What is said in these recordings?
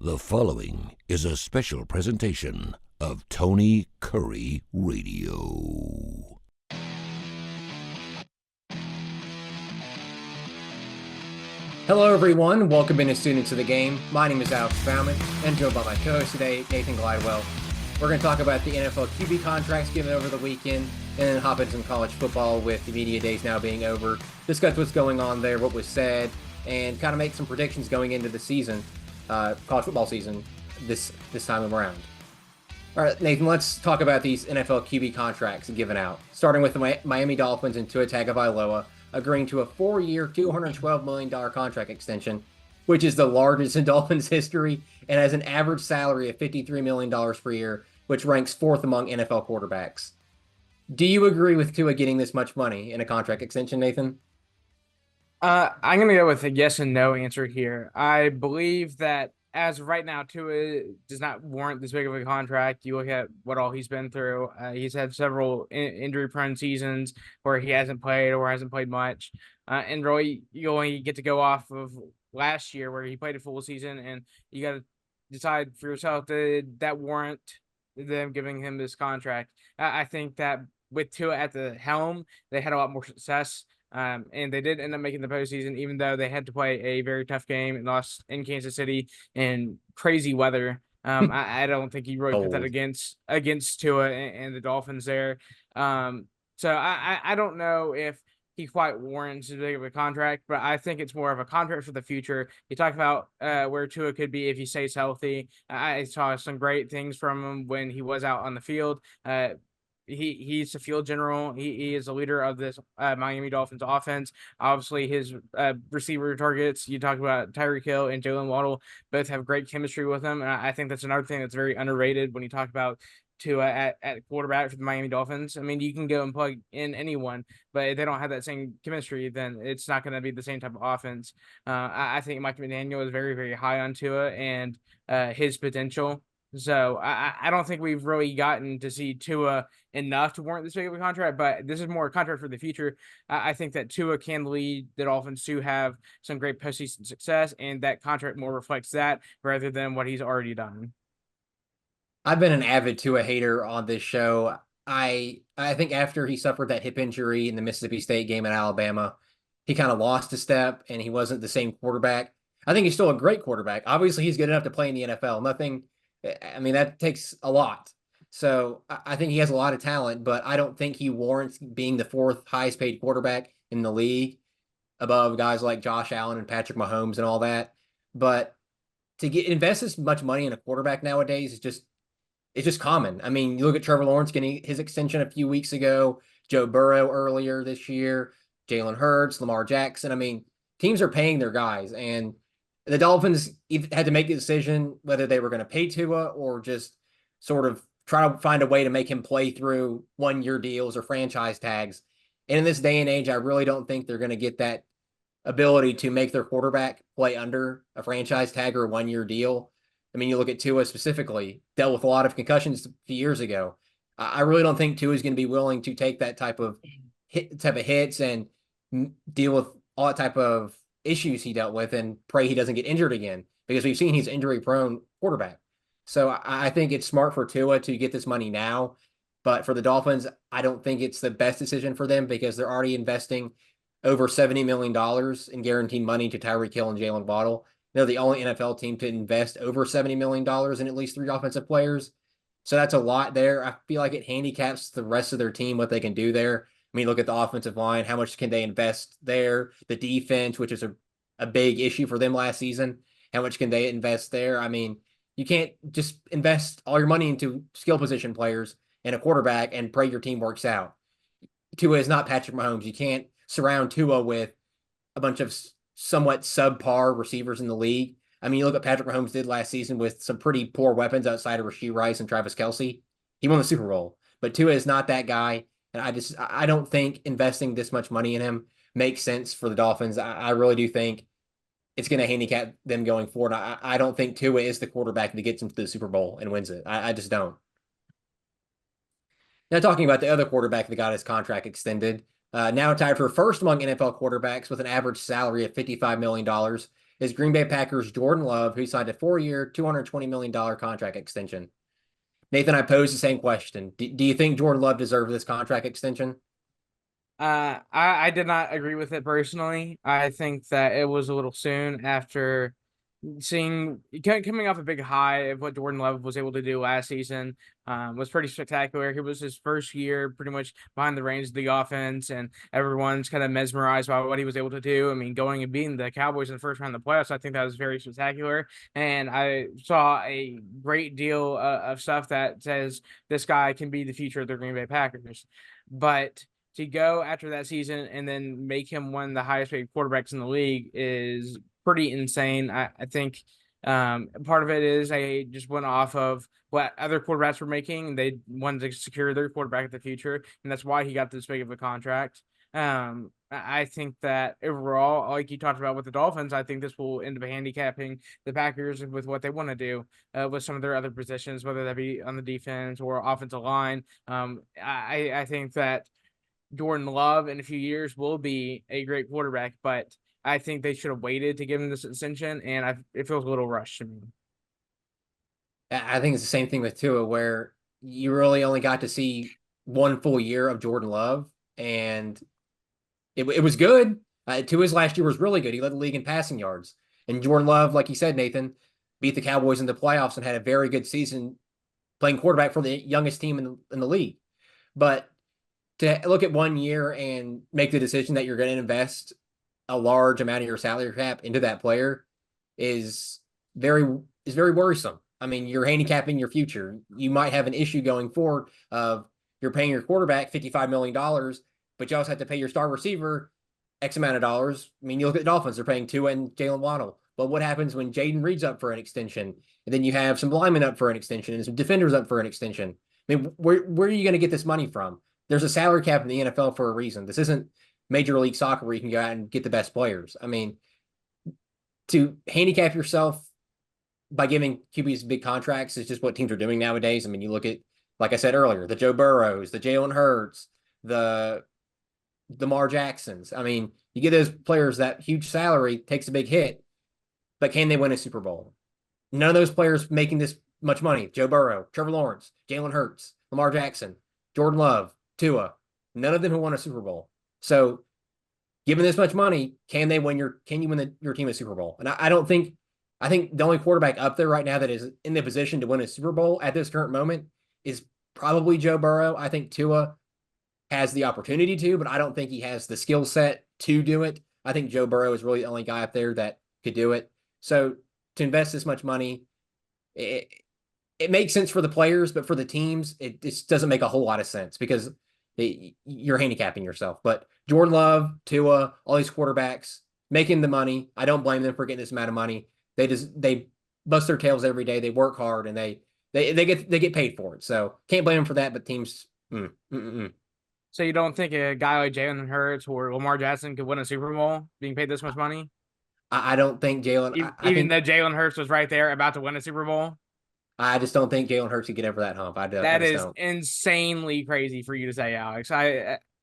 The following is a special presentation of Tony Kurre Radio. Hello, everyone. Welcome in as students of the game. My name is Alex Baumann, and joined by my co-host today, Nathan Glidewell. We're going to talk about the NFL QB contracts given over the weekend, and then hop into some college football with the media days now being over, discuss what's going on there, what was said, and kind of make some predictions going into the season, college football season, this time around. All right, Nathan, let's talk about these NFL QB contracts given out, starting with the Miami Dolphins and Tua Tagovailoa agreeing to a 4-year, $212 million contract extension, which is the largest in Dolphins history and has an average salary of $53 million per year, which ranks fourth among NFL quarterbacks. Do you agree with Tua getting this much money in a contract extension, Nathan? I'm going to go with a yes and no answer here. I believe that as of right now, Tua does not warrant this big of a contract. You look at what all he's been through. He's had several injury-prone seasons where he hasn't played or hasn't played much. And really, you only get to go off of last year where he played a full season, and you got to decide for yourself that warrant them giving him this contract. I think that with Tua at the helm, they had a lot more success. And they did end up making the postseason, even though they had to play a very tough game and lost in Kansas City in crazy weather. I don't think you really put that against Tua and the Dolphins there. So I don't know if he quite warrants as big of a contract, but I think it's more of a contract for the future. You talk about where Tua could be if he stays healthy. I saw some great things from him when he was out on the field. He's a field general. He is a leader of this Miami Dolphins offense. Obviously, his receiver targets, you talk about Tyreek Hill and Jalen Waddle, both have great chemistry with him. And I think that's another thing that's very underrated when you talk about Tua at quarterback for the Miami Dolphins. I mean, you can go and plug in anyone, but if they don't have that same chemistry, then it's not going to be the same type of offense. I think Mike McDaniel is very, very high on Tua and his potential. So I don't think we've really gotten to see Tua enough to warrant this big of a contract, but this is more a contract for the future. I think that Tua can lead the Dolphins to have some great postseason success, and that contract more reflects that rather than what he's already done. I've been an avid Tua hater on this show. I think after he suffered that hip injury in the Mississippi State game at Alabama, he kind of lost a step and he wasn't the same quarterback. I think he's still a great quarterback. Obviously, he's good enough to play in the NFL. I mean, that takes a lot. So I think he has a lot of talent, but I don't think he warrants being the fourth highest paid quarterback in the league above guys like Josh Allen and Patrick Mahomes and all that. But to invest this much money in a quarterback nowadays is just common. I mean, you look at Trevor Lawrence getting his extension a few weeks ago, Joe Burrow earlier this year, Jalen Hurts, Lamar Jackson. I mean, teams are paying their guys, and the Dolphins had to make a decision whether they were going to pay Tua or just sort of try to find a way to make him play through 1-year deals or franchise tags. And in this day and age, I really don't think they're going to get that ability to make their quarterback play under a franchise tag or a 1-year deal. I mean, you look at Tua specifically, dealt with a lot of concussions a few years ago. I really don't think Tua is going to be willing to take that type of hits and deal with all that type of issues he dealt with and pray he doesn't get injured again, because we've seen he's injury prone quarterback. So I think it's smart for Tua to get this money now, but for the Dolphins, I don't think it's the best decision for them because they're already investing over $70 million in guaranteed money to Tyreek Hill and Jalen Waddle. They're the only NFL team to invest over $70 million in at least 3 offensive players. So that's a lot there. I feel like it handicaps the rest of their team, what they can do there. I mean, look at the offensive line. How much can they invest there? The defense, which is a big issue for them last season. How much can they invest there? I mean, you can't just invest all your money into skill position players and a quarterback and pray your team works out. Tua is not Patrick Mahomes. You can't surround Tua with a bunch of somewhat subpar receivers in the league. I mean, you look at Patrick Mahomes did last season with some pretty poor weapons outside of Rashee Rice and Travis Kelce. He won the Super Bowl, but Tua is not that guy. And I don't think investing this much money in him makes sense for the Dolphins. I really do think it's going to handicap them going forward. I don't think Tua is the quarterback that gets them to the Super Bowl and wins it. I just don't. Now talking about the other quarterback that got his contract extended, now tied for first among NFL quarterbacks with an average salary of $55 million. is Green Bay Packers Jordan Love, who signed a 4-year, $220 million contract extension. Nathan, I posed the same question. Do you think Jordan Love deserves this contract extension? I did not agree with it personally. I think that it was a little soon after seeing coming off a big high of what Jordan Love was able to do last season. Was pretty spectacular. It was his first year pretty much behind the reins of the offense, and everyone's kind of mesmerized by what he was able to do. I mean, going and beating the Cowboys in the first round of the playoffs, I think that was very spectacular. And I saw a great deal of stuff that says this guy can be the future of the Green Bay Packers. But to go after that season and then make him one of the highest paid quarterbacks in the league is pretty insane. I think part of it is I just went off of what other quarterbacks were making. They wanted to secure their quarterback of the future, and that's why he got this big of a contract. I think that overall, like you talked about with the Dolphins, I think this will end up handicapping the Packers with what they want to do with some of their other positions, whether that be on the defense or offensive line. I think that Jordan Love in a few years will be a great quarterback, but I think they should have waited to give him this extension, and it feels a little rushed to me. I think it's the same thing with Tua, where you really only got to see one full year of Jordan Love, and it was good. Tua's last year was really good. He led the league in passing yards. And Jordan Love, like you said, Nathan, beat the Cowboys in the playoffs and had a very good season playing quarterback for the youngest team in the league. But to look at 1 year and make the decision that you're going to invest a large amount of your salary cap into that player is very worrisome. I mean, you're handicapping your future. You might have an issue going forward of you're paying your quarterback $55 million, but you also have to pay your star receiver X amount of dollars. I mean, you look at the Dolphins, they're paying Tua and Jalen Waddle. But what happens when Jaden Reed's up for an extension, and then you have some linemen up for an extension and some defenders up for an extension? I mean, where are you going to get this money from? There's a salary cap in the NFL for a reason. This isn't Major League Soccer where you can go out and get the best players. I mean, to handicap yourself by giving QBs big contracts is just what teams are doing nowadays. I mean, you look at, like I said earlier, the Joe Burrows, the Jalen Hurts, the Lamar Jacksons. I mean, you give those players that huge salary, takes a big hit, but can they win a Super Bowl? None of those players making this much money. Joe Burrow, Trevor Lawrence, Jalen Hurts, Lamar Jackson, Jordan Love, Tua, none of them have won a Super Bowl. So given this much money, can you win your team a Super Bowl? And I think the only quarterback up there right now that is in the position to win a Super Bowl at this current moment is probably Joe Burrow. I think Tua has the opportunity to, but I don't think he has the skill set to do it. I think Joe Burrow is really the only guy up there that could do it. So to invest this much money, it makes sense for the players, but for the teams, it just doesn't make a whole lot of sense because you're handicapping yourself. But Jordan Love, Tua, all these quarterbacks making the money. I don't blame them for getting this amount of money. They bust their tails every day. They work hard and they get paid for it. So can't blame them for that. But teams, So you don't think a guy like Jalen Hurts or Lamar Jackson could win a Super Bowl being paid this much money? I don't think Jalen. Even though Jalen Hurts was right there about to win a Super Bowl? I just don't think Jalen Hurts could get over that hump. That is insanely crazy for you to say, Alex.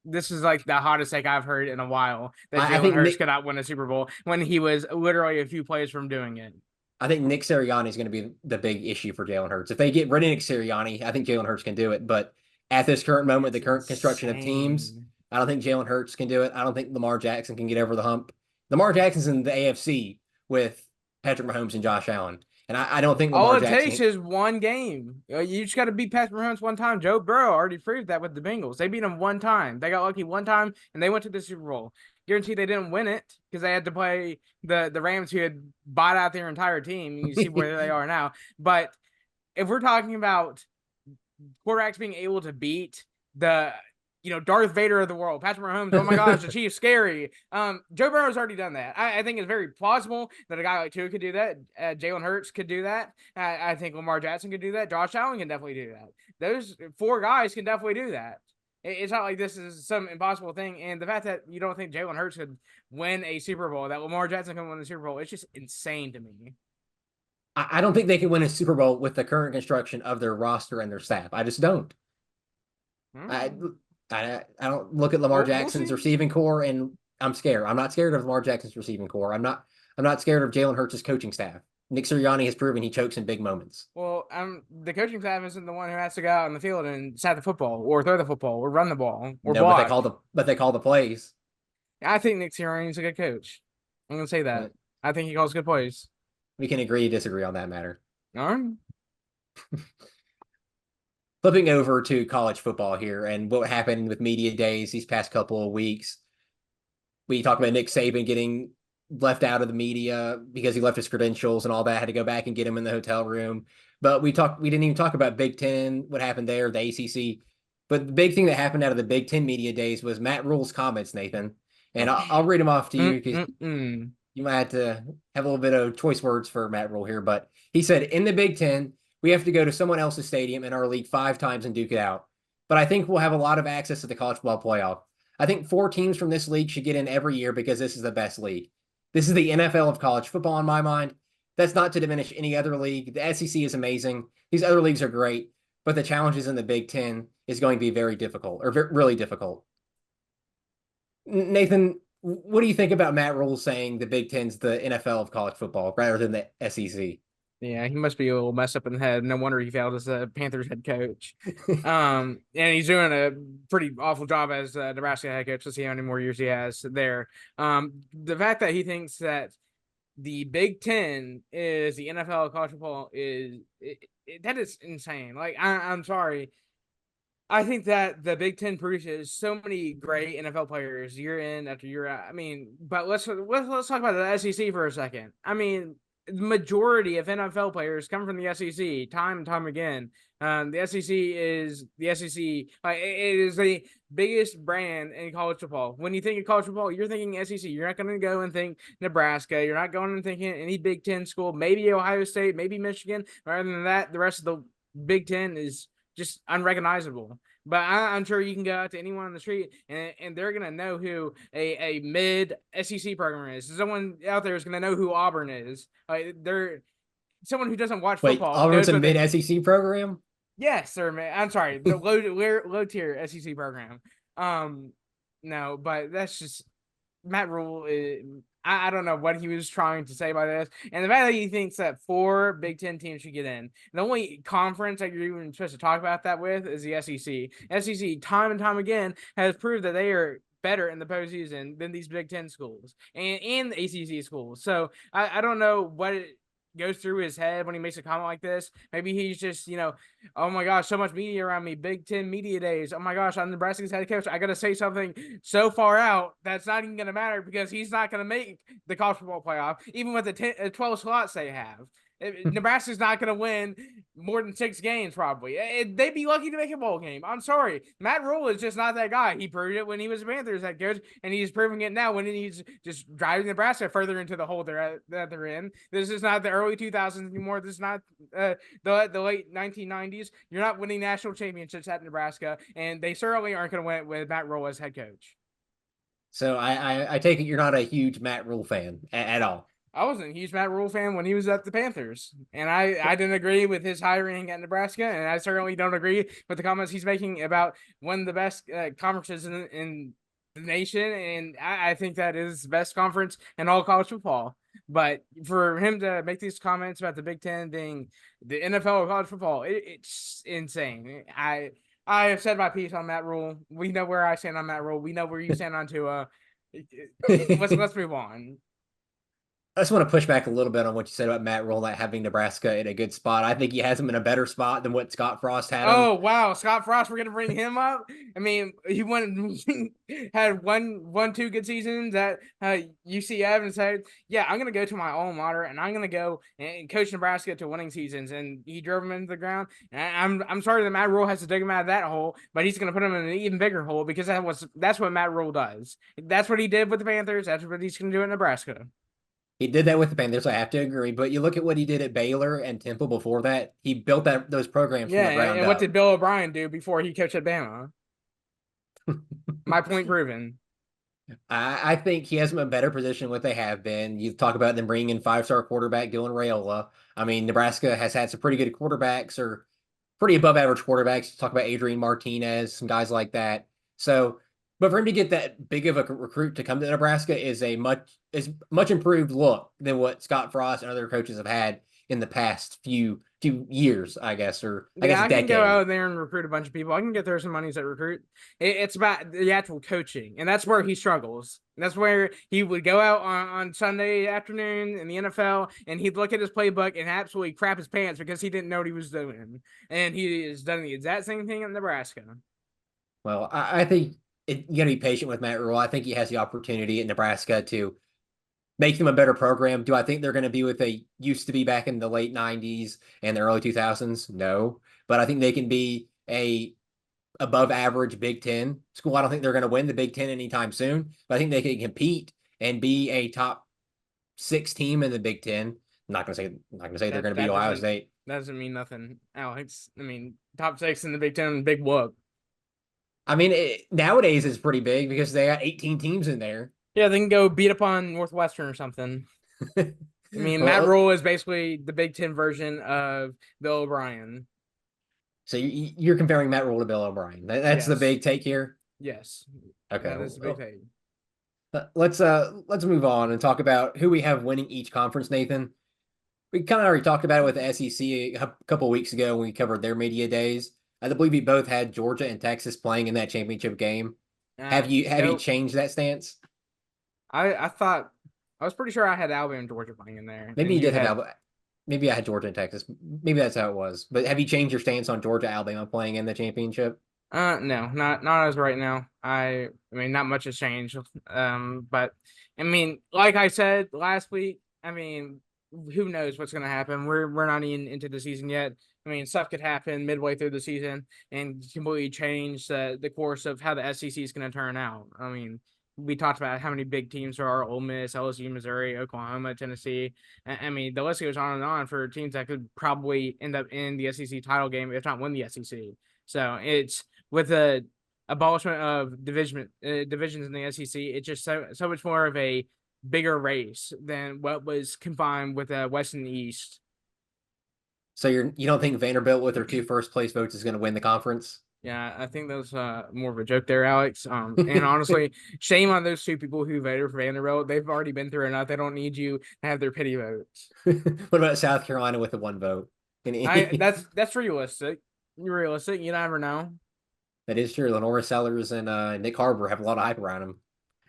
This is like the hottest take I've heard in a while that Jalen Hurts could not win a Super Bowl when he was literally a few plays from doing it. I think Nick Sirianni is going to be the big issue for Jalen Hurts. If they get rid of Nick Sirianni, I think Jalen Hurts can do it. But at this current moment, the current construction of teams, I don't think Jalen Hurts can do it. I don't think Lamar Jackson can get over the hump. Lamar Jackson's in the AFC with Patrick Mahomes and Josh Allen. And I don't think Lamar Jackson takes is one game. You just got to beat Patrick Mahomes one time. Joe Burrow already proved that with the Bengals. They beat him one time. They got lucky one time, and they went to the Super Bowl. Guaranteed they didn't win it because they had to play the Rams, who had bought out their entire team. You see where they are now. But if we're talking about quarterbacks being able to beat the Darth Vader of the world, Patrick Mahomes, oh my gosh, the Chiefs, scary. Joe Burrow's already done that. I think it's very plausible that a guy like Tua could do that. Jalen Hurts could do that. I think Lamar Jackson could do that. Josh Allen can definitely do that. Those four guys can definitely do that. It's not like this is some impossible thing. And the fact that you don't think Jalen Hurts could win a Super Bowl, that Lamar Jackson can win the Super Bowl, it's just insane to me. I don't think they can win a Super Bowl with the current construction of their roster and their staff. I just don't. I don't look at Lamar Jackson's receiving core and I'm scared. I'm not scared of Lamar Jackson's receiving core. I'm not I'm not scared of Jalen Hurts' coaching staff. Nick Sirianni has proven he chokes in big moments. Well, the coaching staff isn't the one who has to go out on the field and snap the football or throw the football or run the ball or No, block. but they call the plays. I think Nick Sirianni's a good coach. I'm gonna say that. I think he calls good plays. We can agree to disagree on that matter. All right. Flipping over to college football here and what happened with media days these past couple of weeks. We talked about Nick Saban getting left out of the media because he left his credentials and all that, had to go back and get him in the hotel room. But we didn't even talk about Big Ten, what happened there, the ACC. But the big thing that happened out of the Big Ten media days was Matt Rule's comments, Nathan. And I'll read them off to you because you might have to have a little bit of choice words for Matt Rule here. But he said, in the Big Ten, we have to go to someone else's stadium in our league 5 times and duke it out. But I think we'll have a lot of access to the college football playoff. I think 4 teams from this league should get in every year because this is the best league. This is the NFL of college football in my mind. That's not to diminish any other league. The SEC is amazing. These other leagues are great, but the challenges in the Big Ten is going to be very difficult, or really difficult. Nathan, what do you think about Matt Rule saying the Big Ten's the NFL of college football rather than the SEC? Yeah, he must be a little messed up in the head. No wonder he failed as a Panthers head coach. And he's doing a pretty awful job as a Nebraska head coach. Let's see how many more years he has there. The fact that he thinks that the Big Ten is the NFL of college football that is insane. Like, I'm sorry. I think that the Big Ten produces so many great NFL players year in after year out. I mean, but let's talk about the SEC for a second. I mean, the majority of NFL players come from the SEC time and time again. The SEC is the SEC. It is the biggest brand in college football. When you think of college football, you're thinking SEC. You're not going to go and think Nebraska. You're not going and thinking any Big Ten school, maybe Ohio State, maybe Michigan. Rather than that, the rest of the Big Ten is just unrecognizable. But I'm sure you can go out to anyone on the street and they're going to know who a mid SEC program is. Someone out there is going to know who Auburn is. They're someone who doesn't watch football. Auburn's a mid SEC program? Yes, sir, man. I'm sorry. The low tier SEC program. No, but that's just Matt Rule. I don't know what he was trying to say by this. And the fact that he thinks that 4 Big Ten teams should get in. The only conference that you're even supposed to talk about that with is the SEC. SEC, time and time again, has proved that they are better in the postseason than these Big Ten schools and the ACC schools. So I don't know what goes through his head when he makes a comment like this. Maybe he's just, oh my gosh, so much media around me. Big Ten media days. Oh my gosh, I'm Nebraska's head coach. I got to say something so far out that's not even going to matter because he's not going to make the college football playoff, even with the 12 slots they have. Nebraska's not going to win more than 6 games, probably. They'd be lucky to make a bowl game. I'm sorry. Matt Rule is just not that guy. He proved it when he was a Panthers head coach, and he's proving it now when he's just driving Nebraska further into the hole that they're in. This is not the early 2000s anymore. This is not the late 1990s. You're not winning national championships at Nebraska, and they certainly aren't going to win it with Matt Rule as head coach. So I take it you're not a huge Matt Rule fan at all. I wasn't a huge Matt Rule fan when he was at the Panthers, and I didn't agree with his hiring at Nebraska, and I certainly don't agree with the comments he's making about one of the best conferences in the nation, and I think that is the best conference in all college football. But for him to make these comments about the Big Ten being the NFL of college football, it's insane. I have said my piece on Matt Rule. We know where I stand on Matt Rule. We know where you stand on Tua. Let's move on. I just want to push back a little bit on what you said about Matt Rule not having Nebraska in a good spot. I think he has him in a better spot than what Scott Frost had him. Oh, wow. Scott Frost, we're going to bring him up? I mean, he had two good seasons at UCF and said, yeah, I'm going to go to my alma mater and I'm going to go and coach Nebraska to winning seasons. And he drove him into the ground. And I'm sorry that Matt Rule has to dig him out of that hole, but he's going to put him in an even bigger hole because that's what Matt Rule does. That's what he did with the Panthers. That's what he's going to do in Nebraska. He did that with the Panthers, I have to agree. But you look at what he did at Baylor and Temple before that. He built those programs from the ground and up. what did Bill O'Brien do before he coached at Bama? My point proven. I think he has them in a better position than what they have been. You talk about them bringing in 5-star quarterback Dylan Raiola. I mean, Nebraska has had some pretty good quarterbacks or pretty above average quarterbacks. Talk about Adrian Martinez, some guys like that. So But for him to get that big of a recruit to come to Nebraska is much improved look than what Scott Frost and other coaches have had in the past few years, I guess, or I guess I can go decade. out there and recruit a bunch of people. I can get there some monies at recruit. It's about the actual coaching, and that's where he struggles. That's where he would go out on Sunday afternoon in the NFL, and he'd look at his playbook and absolutely crap his pants because he didn't know what he was doing. And he has done the exact same thing in Nebraska. Well, I think you got to be patient with Matt Rule. I think he has the opportunity at Nebraska to make them a better program. Do I think they're going to be what they used to be back in the late 90s and the early 2000s? No. But I think they can be a above average Big Ten school. I don't think they're going to win the Big Ten anytime soon, but I think they can compete and be a top 6 team in the Big Ten. I'm not going to say they're going to beat Ohio State. That doesn't mean nothing, Alex. I mean, top 6 in the Big Ten, big whoop. I mean, nowadays it's pretty big because they got 18 teams in there. Yeah, they can go beat up on Northwestern or something. I mean, Well, Matt Rule is basically the Big Ten version of Bill O'Brien. So you're comparing Matt Rule to Bill O'Brien. That's the Yes. big take here. Yes. Okay. That is the big take. Let's move on and talk about who we have winning each conference, Nathan. We kind of already talked about it with the SEC a couple of weeks ago when we covered their media days. I believe we both had Georgia and Texas playing in that championship game. Have you changed that stance? I thought I was pretty sure I had Alabama and Georgia playing in there. Maybe you did have Alabama. Maybe I had Georgia and Texas. Maybe that's how it was. But have you changed your stance on Georgia, Alabama playing in the championship? No, not as right now. I mean, not much has changed. But I mean, like I said last week, I mean, who knows what's gonna happen? We're not even into the season yet. I mean, stuff could happen midway through the season and completely change the course of how the SEC is gonna turn out. I mean, we talked about how many big teams there are: Ole Miss, LSU, Missouri, Oklahoma, Tennessee. I mean, the list goes on and on for teams that could probably end up in the SEC title game, if not win the SEC. So it's with the abolishment of divisions in the SEC, it's just so much more of a bigger race than what was confined with the West and the East. So you don't think Vanderbilt with their 2 first place votes is going to win the conference? Yeah, I think that was more of a joke there, Alex. And honestly, shame on those 2 people who voted for Vanderbilt. They've already been through enough. They don't need you to have their pity votes. What about South Carolina with the 1 vote? That's realistic. You're realistic. You never know. That is true. Lenora Sellers and Nick Harbor have a lot of hype around them.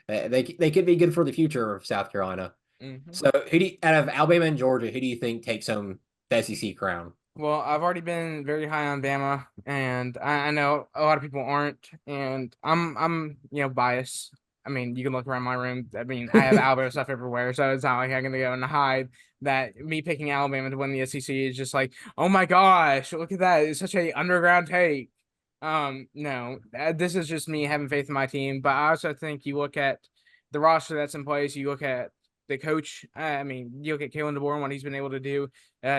They could be good for the future of South Carolina. Mm-hmm. So out of Alabama and Georgia, who do you think takes home the SEC crown? Well, I've already been very high on Bama, and I know a lot of people aren't, and I'm biased. I mean, you can look around my room. I mean, I have Alabama stuff everywhere, so it's not like I'm gonna go and hide that me picking Alabama to win the SEC is just like, oh my gosh, look at that! It's such a underground take. No, this is just me having faith in my team. But I also think you look at the roster that's in place. You look at the coach. I mean, you look at Kalen DeBoer and what he's been able to do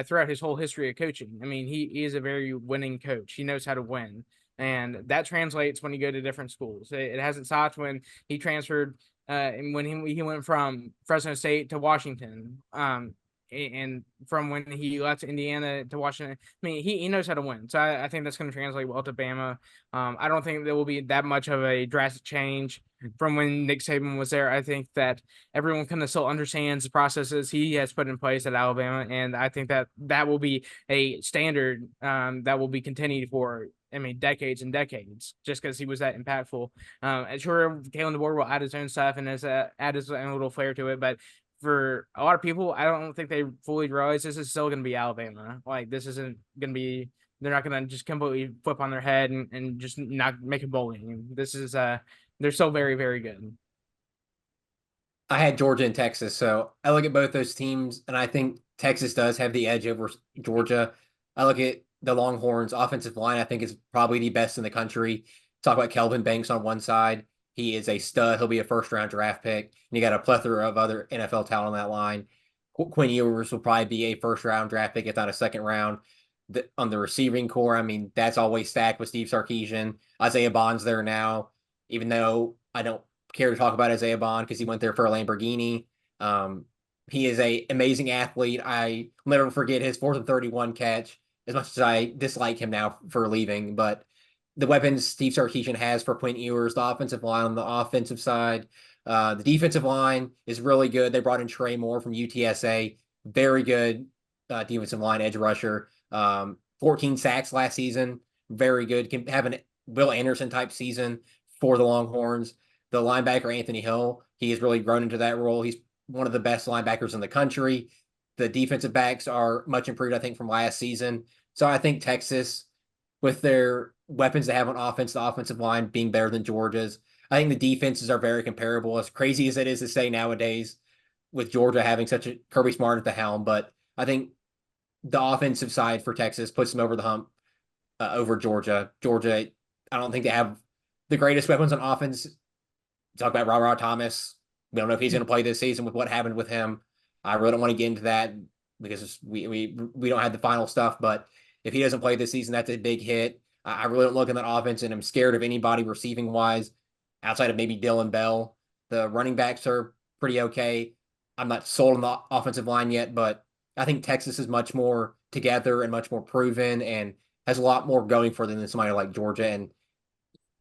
throughout his whole history of coaching. I mean, he is a very winning coach. He knows how to win, and that translates when you go to different schools. It hasn't stopped when he transferred, and when he went from Fresno State to Washington. And from when he left Indiana to Washington, I mean, he knows how to win. So I think that's going to translate well to Bama. I don't think there will be that much of a drastic change from when Nick Saban was there. I think that everyone kind of still understands the processes he has put in place at Alabama, and I think that will be a standard that will be continued for, I mean, decades and decades, just because he was that impactful. Sure, Kalen DeBoer will add his own stuff and add his own little flair to it, but for a lot of people, I don't think they fully realize this is still going to be Alabama. Like, this isn't going to be, they're not going to just completely flip on their head and just not make a bowl game. This is, they're still very, very good. I had Georgia and Texas, so I look at both those teams, and I think Texas does have the edge over Georgia. I look at the Longhorns' offensive line, I think is probably the best in the country. Talk about Kelvin Banks on one side. He is a stud. He'll be a first-round draft pick. And you got a plethora of other NFL talent on that line. Quinn Ewers will probably be a first-round draft pick, if not a second round. On the receiving core, I mean, that's always stacked with Steve Sarkisian. Isaiah Bond's there now, even though I don't care to talk about Isaiah Bond because he went there for a Lamborghini. He is an amazing athlete. I will never forget his 4th and 31 catch, as much as I dislike him now for leaving. But the weapons Steve Sarkisian has for Quinn Ewers, the offensive line on the offensive side. The defensive line is really good. They brought in Trey Moore from UTSA, very good defensive line edge rusher. 14 sacks last season, very good. Can have an Will Anderson type season for the Longhorns. The linebacker Anthony Hill, he has really grown into that role. He's one of the best linebackers in the country. The defensive backs are much improved, I think, from last season. So I think Texas, with their weapons they have on offense, the offensive line being better than Georgia's, I think the defenses are very comparable, as crazy as it is to say nowadays, with Georgia having such a Kirby Smart at the helm. But I think the offensive side for Texas puts them over the hump over Georgia. Georgia, I don't think they have the greatest weapons on offense. Talk about Robert Thomas. We don't know if he's going to play this season with what happened with him. I really don't want to get into that because we don't have the final stuff. But if he doesn't play this season, that's a big hit. I really don't look at that offense, and I'm scared of anybody receiving wise outside of maybe Dylan Bell. The running backs are pretty okay. I'm not sold on the offensive line yet, but I think Texas is much more together and much more proven and has a lot more going for them than somebody like Georgia. And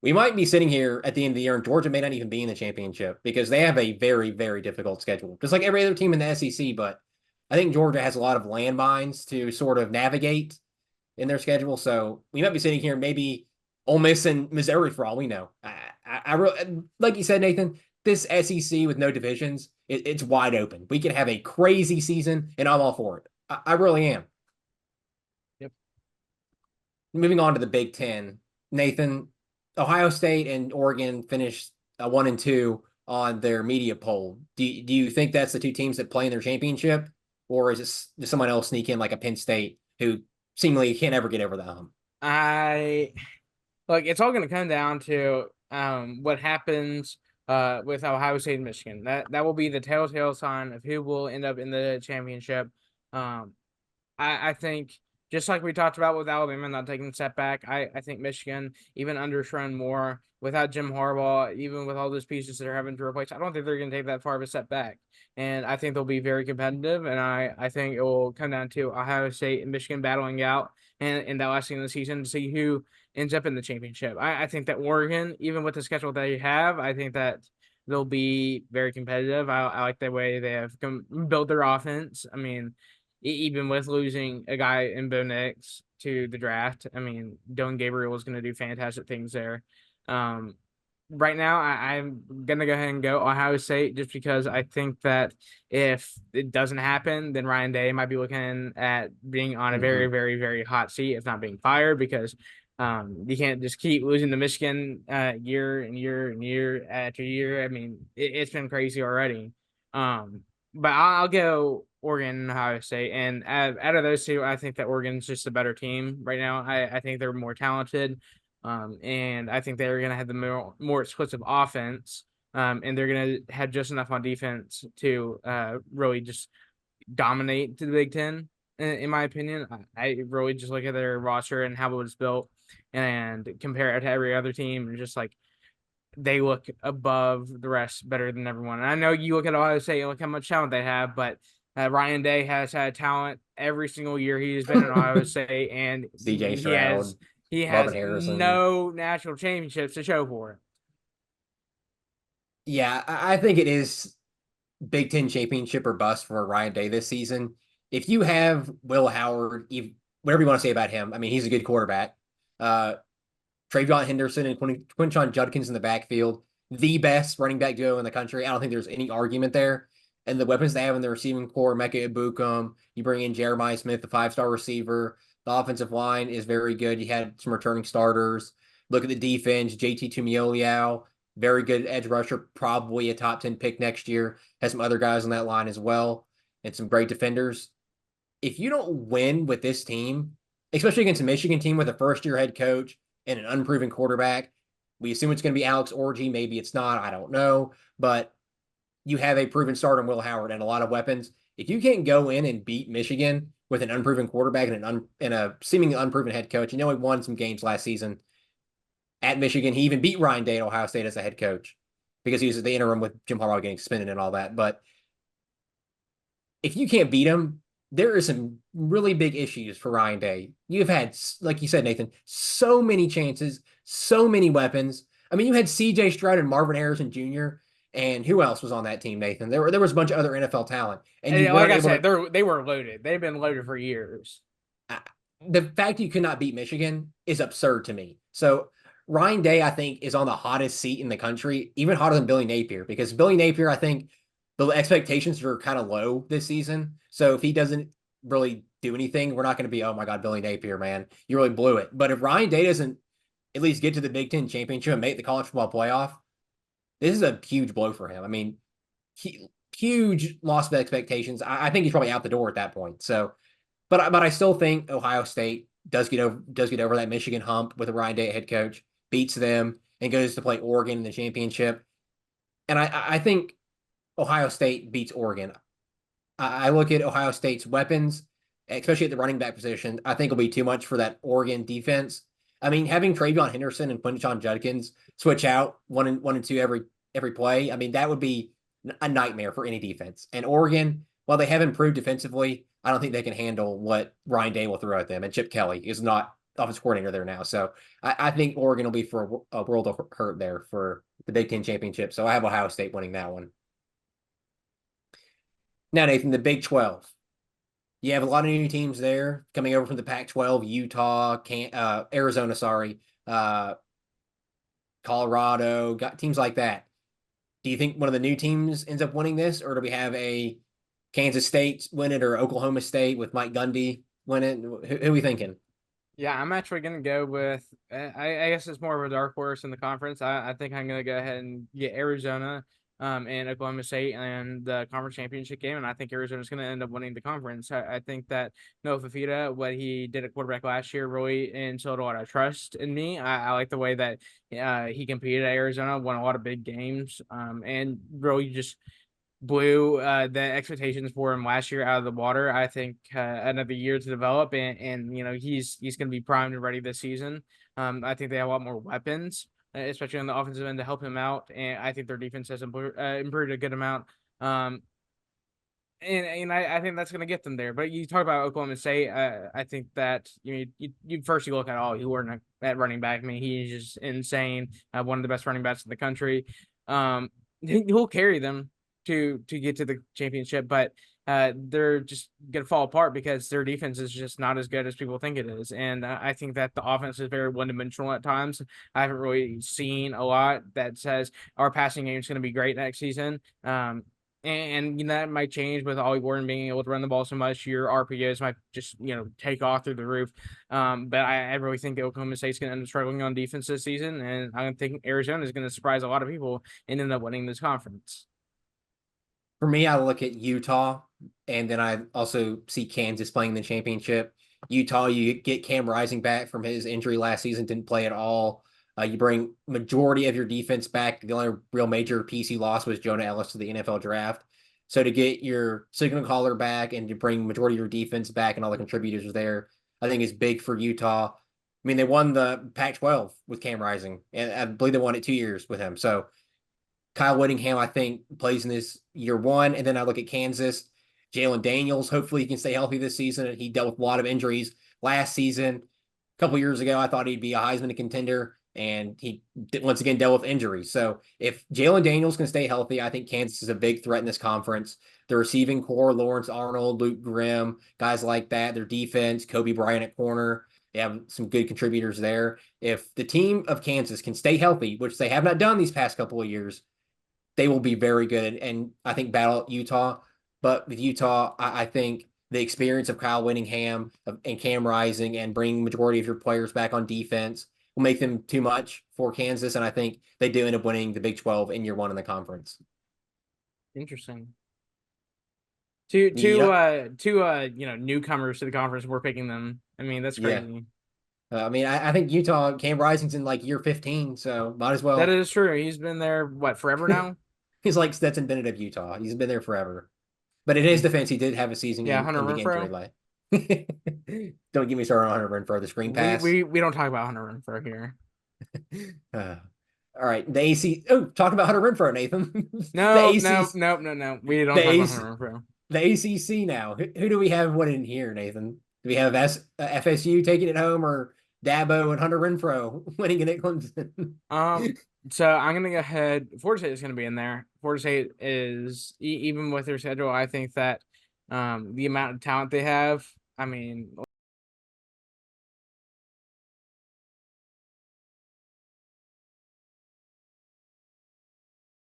we might be sitting here at the end of the year and Georgia may not even be in the championship because they have a very, very difficult schedule, just like every other team in the SEC. But I think Georgia has a lot of landmines to sort of navigate in their schedule. So we might be sitting here maybe Ole Miss and Missouri for all we know. I really, like you said, Nathan, this SEC with no divisions, it's wide open. We can have a crazy season, and I'm all for it. I really am. Yep. Moving on to the Big Ten, Nathan, Ohio State and Oregon finished 1 and 2 on their media poll. Do you think that's the two teams that play in their championship, or is it does someone else sneak in like a Penn State who seemingly can't ever get over the hump? Look, it's all going to come down to what happens with Ohio State and Michigan. That will be the telltale sign of who will end up in the championship. I think just like we talked about with Alabama not taking a step back, I think Michigan, even under Sherrone Moore, without Jim Harbaugh, even with all those pieces that are having to replace, I don't think they're going to take that far of a step back. And I think they'll be very competitive. And I think it will come down to Ohio State and Michigan battling out in that last game of the season to see who ends up in the championship. I think that Oregon, even with the schedule they have, I think that they'll be very competitive. I like the way they have built their offense. I mean, even with losing a guy in Bo Nix to the draft, I mean, Dylan Gabriel is going to do fantastic things there. Right now, I'm going to go ahead and go Ohio State just because I think that if it doesn't happen, then Ryan Day might be looking at being on a very, very, very hot seat, if not being fired, because you can't just keep losing to Michigan year and year and year after year. I mean, it's been crazy already. But I'll go Oregon and Ohio State. And out of those two, I think that Oregon's just a better team right now. I think they're more talented. And I think they're going to have the more explosive offense. And they're going to have just enough on defense to really just dominate the Big Ten, in my opinion. I really just look at their roster and how it was built and compare it to every other team and just like they look above the rest, better than everyone. And I know you look at Ohio State and look how much talent they have, but Ryan Day has had talent every single year he's been in Ohio State, and CJ Stroud, he has no national championships to show for it. Yeah, I think it is Big Ten championship or bust for Ryan Day this season. If you have Will Howard, whatever you want to say about him, I mean, he's a good quarterback. Travion Henderson and Quinshon Judkins in the backfield, the best running back duo in the country. I don't think there's any argument there. And the weapons they have in the receiving core, Mecca Ibukum, you bring in Jeremiah Smith, the 5-star receiver. The offensive line is very good. You had some returning starters. Look at the defense, JT Tumioliao, very good edge rusher, probably a top 10 pick next year. Has some other guys on that line as well, and some great defenders. If you don't win with this team, especially against a Michigan team with a first-year head coach and an unproven quarterback, we assume it's going to be Alex Orji. Maybe it's not. I don't know. But you have a proven starter in Will Howard and a lot of weapons. If you can't go in and beat Michigan with an unproven quarterback and a seemingly unproven head coach, he won some games last season at Michigan. He even beat Ryan Day at Ohio State as a head coach because he was the interim with Jim Harbaugh getting suspended and all that. But if you can't beat him, there are some really big issues for Ryan Day. You've had, like you said, Nathan, so many chances, so many weapons. I mean, you had C.J. Stroud and Marvin Harrison Jr. And who else was on that team, Nathan? There was a bunch of other NFL talent, and you And like weren't I able said, to. they were loaded. They've been loaded for years. The fact you could not beat Michigan is absurd to me. So Ryan Day, I think, is on the hottest seat in the country, even hotter than Billy Napier, because Billy Napier, I think the expectations are kind of low this season. So if he doesn't really do anything, we're not going to be, oh my God, Billy Napier, man, you really blew it. But if Ryan Day doesn't at least get to the Big Ten championship and make the college football playoff, this is a huge blow for him. I mean, huge loss of expectations. I think he's probably out the door at that point. So but I still think Ohio State does get over that Michigan hump with a Ryan Day head coach, beats them, and goes to play Oregon in the championship. And I think Ohio State beats Oregon. I look at Ohio State's weapons, especially at the running back position. I think will be too much for that Oregon defense. I mean, having Travion Henderson and Quinton Judkins switch out one and two every play. I mean, that would be a nightmare for any defense. And Oregon, while they have improved defensively, I don't think they can handle what Ryan Day will throw at them. And Chip Kelly is not offensive coordinator there now. So I think Oregon will be for a world of hurt there for the Big Ten championship. So I have Ohio State winning that one. Now, Nathan, the Big 12. You have a lot of new teams there coming over from the Pac-12, Utah, Arizona, Colorado, got teams like that. Do you think one of the new teams ends up winning this, or do we have a Kansas State win it or Oklahoma State with Mike Gundy win it? Who are we thinking? Yeah, I'm actually going to go with, I guess it's more of a dark horse in the conference. I think I'm going to go ahead and get Arizona and Oklahoma State and the conference championship game. And I think Arizona's going to end up winning the conference. I think that Noah Fafita, what he did at quarterback last year, really instilled a lot of trust in me. I like the way that he competed at Arizona, won a lot of big games, and really just blew the expectations for him last year out of the water. I think another year to develop, and you know he's going to be primed and ready this season. I think they have a lot more weapons, especially on the offensive end, to help him out, and I think their defense has improved a good amount. And I think that's going to get them there. But you talk about Oklahoma State. I think that you first you look at all you learn at running back. I mean, he's just insane. One of the best running backs in the country. He'll carry them to get to the championship, but they're just gonna fall apart because their defense is just not as good as people think it is. And I think that the offense is very one-dimensional at times. I haven't really seen a lot that says our passing game is going to be great next season. And you know, that might change with Ollie Gordon being able to run the ball so much. Your RPOs might just, you know, take off through the roof. But I really think Oklahoma State's going to end up struggling on defense this season. And I think Arizona is going to surprise a lot of people and end up winning this conference. For me, I look at Utah, and then I also see Kansas playing the championship. Utah, you get Cam Rising back from his injury last season, didn't play at all. You bring majority of your defense back. The only real major piece you lost was Jonah Ellis to the NFL draft. So to get your signal caller back and to bring majority of your defense back and all the contributors there, I think is big for Utah. I mean, they won the Pac-12 with Cam Rising, and I believe they won it 2 years with him. So Kyle Whittingham, I think, plays in this year one. And then I look at Kansas, Jalen Daniels. Hopefully he can stay healthy this season. He dealt with a lot of injuries last season. A couple years ago, I thought he'd be a Heisman contender, and he once again dealt with injuries. So if Jalen Daniels can stay healthy, I think Kansas is a big threat in this conference. The receiving core, Lawrence Arnold, Luke Grimm, guys like that. Their defense, Kobe Bryant at corner. They have some good contributors there. If the team of Kansas can stay healthy, which they have not done these past couple of years, they will be very good, and I think battle Utah. But with Utah, I think the experience of Kyle Whittingham and Cam Rising and bringing majority of your players back on defense will make them too much for Kansas, and I think they do end up winning the Big 12 in year one in the conference. Interesting. Two you know, newcomers to the conference. We're picking them. I mean, that's crazy. Yeah. I mean, I think Utah, Cam Rising's in like year 15, so might as well. That is true. He's been there, what, forever now? He's like Stetson Bennett of Utah. He's been there forever. But in his defense, he did have a season Hunter injury. Don't get me started on Hunter Renfrow, the screen pass. We don't talk about Hunter Renfrow here. All right. The AC. Oh, talk about Hunter Renfrow, Nathan. No. We don't talk about Hunter Renfrow. the ACC now. Who do we have winning here, Nathan? Do we have FSU taking it home, or Dabo and Hunter Renfro winning it at Clemson? So I'm gonna go ahead. Florida State is gonna be in there. Florida State is even with their schedule. I think that the amount of talent they have. I mean,